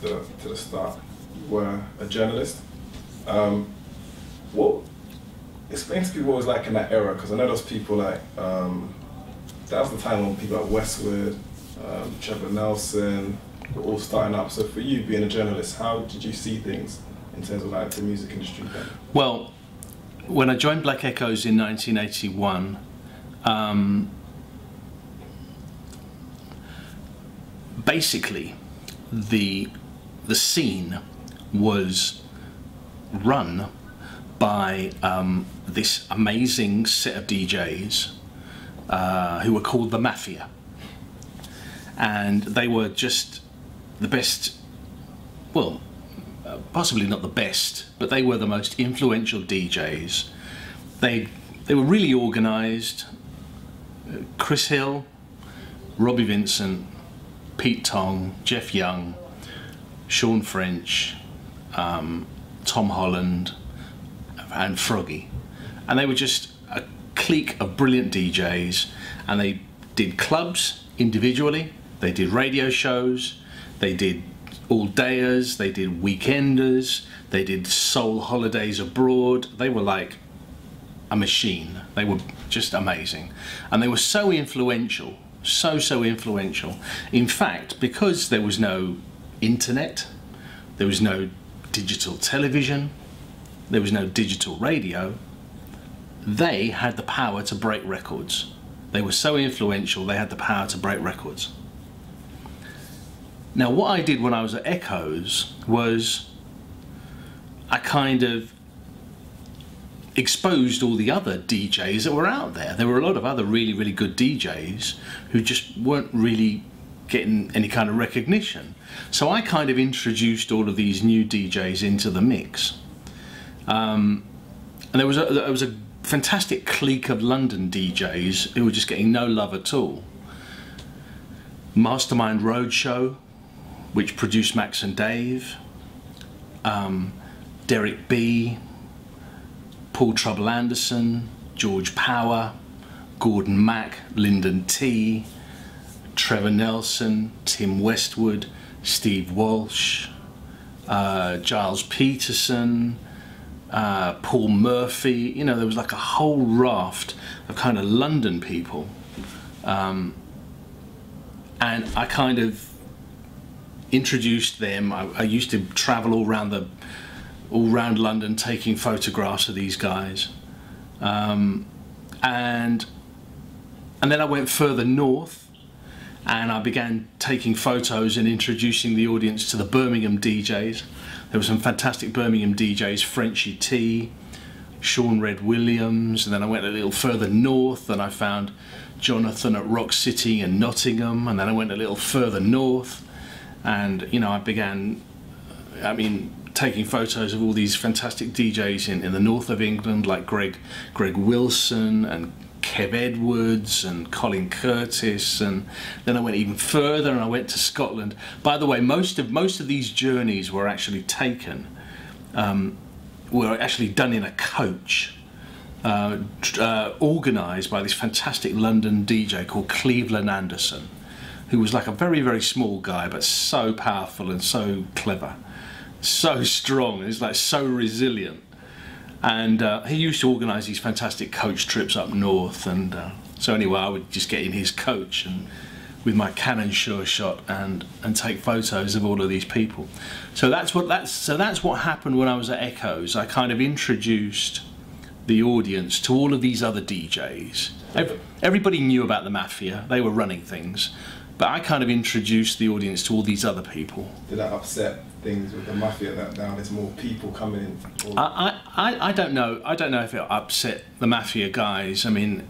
to the start, you were a journalist. What explain to people what it was like in that era? Because I know those people like that was the time when people like Westwood, Trevor Nelson were all starting up. So for you, being a journalist, how did you see things in terms of like the music industry then? Well, when I joined Black Echoes in 1981, basically the scene was run by this amazing set of DJs who were called the Mafia, and they were just the best, well, possibly not the best, but they were the most influential DJs. They were really organised. Chris Hill, Robbie Vincent, Pete Tong, Jeff Young, Sean French, Tom Holland and Froggy, and they were just a clique of brilliant DJs, and they did clubs individually, they did radio shows, they did all-dayers, they did weekenders, they did soul holidays abroad. They were like a machine. They were just amazing, and they were so influential, so influential. In fact, because there was no internet, there was no digital television, there was no digital radio, they had the power to break records. They were so influential, they had the power to break records. Now, what I did when I was at Echoes was I kind of exposed all the other DJs that were out there. There were a lot of other really good DJs who just weren't really getting any kind of recognition. So I kind of introduced all of these new DJs into the mix. And there was a fantastic clique of London DJs who were just getting no love at all. Mastermind Roadshow, which produced Max and Dave, Derek B, Paul Trouble Anderson, George Power, Gordon Mack, Lyndon T, Trevor Nelson, Tim Westwood, Steve Walsh, Giles Peterson, Paul Murphy. You know, there was like a whole raft of kind of London people, and I kind of introduced them. I used to travel all around London taking photographs of these guys, and then I went further north and I began taking photos and introducing the audience to the Birmingham DJs. There were some fantastic Birmingham DJs, Frenchie T, Sean Red Williams, and then I went a little further north and I found Jonathan at Rock City and Nottingham, and then I went a little further north and, you know, I began, taking photos of all these fantastic DJs in the north of England, like Greg Wilson and Kev Edwards and Colin Curtis, and then I went even further and I went to Scotland. By the way, most of these journeys were actually taken, were actually done in a coach, organised by this fantastic London DJ called Cleveland Anderson, who was like a very small guy but so powerful and so clever, so strong, he's like so resilient. And he used to organise these fantastic coach trips up north, and so anyway, I would just get in his coach and with my Canon Sure Shot and take photos of all of these people. So that's what happened when I was at Echoes. I kind of introduced the audience to all of these other DJs. Everybody knew about the Mafia; they were running things, but I kind of introduced the audience to all these other people. Did that upset things with the Mafia that now there's more people coming in? I don't know. I don't know if it upset the Mafia guys. I mean,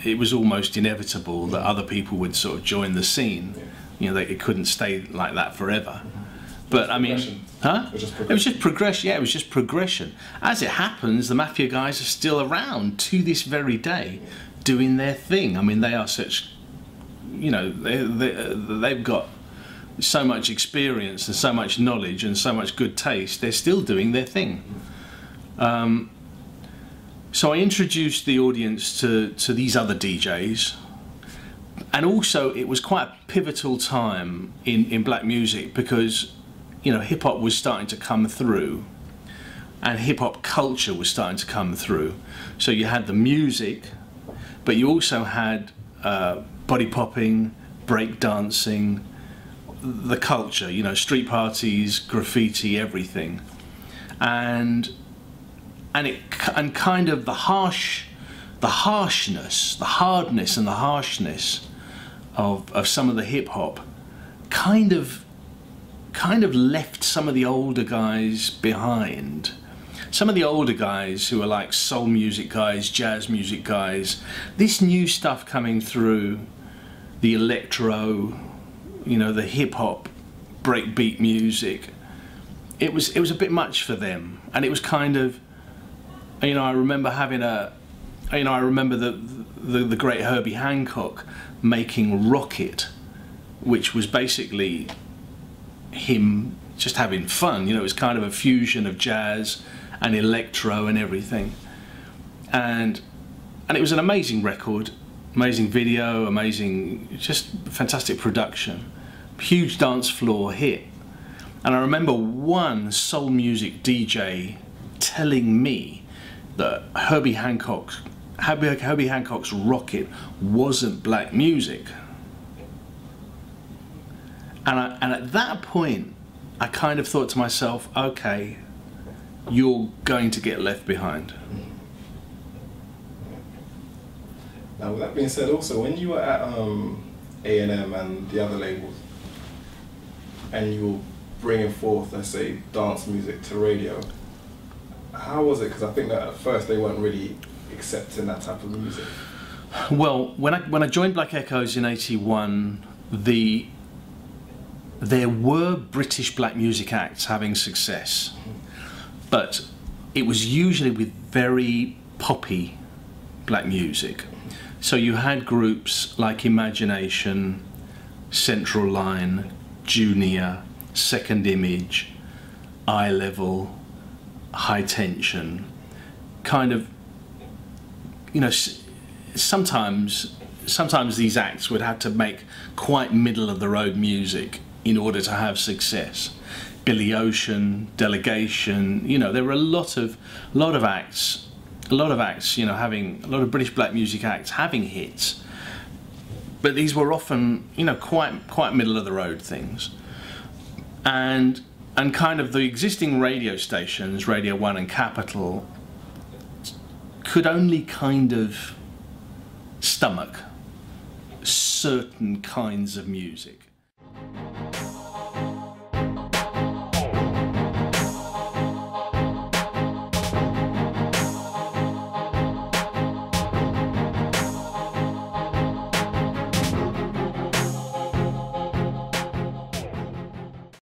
it was almost inevitable that other people would sort of join the scene. You know, it couldn't stay like that forever. But I mean, huh? It was just progression. Yeah, it was just progression. As it happens, the Mafia guys are still around to this very day, doing their thing. I mean, they are such, you know, they've got so much experience and so much knowledge and so much good taste. They're still doing their thing. So I introduced the audience to these other DJs, and also it was quite a pivotal time in black music, because, you know, hip hop was starting to come through, and hip hop culture was starting to come through. So you had the music, but you also had body popping, break dancing, the culture, you know, street parties, graffiti, everything, and kind of the hardness and the harshness of some of the hip hop kind of left some of the older guys behind. Some of the older guys who are like soul music guys, jazz music guys, this new stuff coming through, the electro, you know, the hip hop, breakbeat music, it was a bit much for them. And it was kind of, you know, I remember the great Herbie Hancock making Rocket, which was basically him just having fun. You know, it was kind of a fusion of jazz and electro and everything, and it was an amazing record, amazing video, amazing, just fantastic production, huge dance floor hit. And I remember one soul music DJ telling me that Herbie Hancock's Rocket wasn't black music. And at that point, I kind of thought to myself, okay, you're going to get left behind. Now, with that being said, also, when you were at A&M and the other labels, and you were bringing forth, let's say, dance music to radio, how was it? Because I think that at first they weren't really accepting that type of music. Well, when I joined Black Echoes in '81, there were British black music acts having success, but it was usually with very poppy black music. So you had groups like Imagination, Central Line, Junior, Second Image, Eye Level, High Tension, kind of, you know, sometimes these acts would have to make quite middle of the road music in order to have success. Billy Ocean, Delegation, you know, there were a lot of acts, you know, having a lot of British black music acts having hits, but these were often, you know, quite middle of the road things, and kind of the existing radio stations, Radio 1 and Capital, could only kind of stomach certain kinds of music.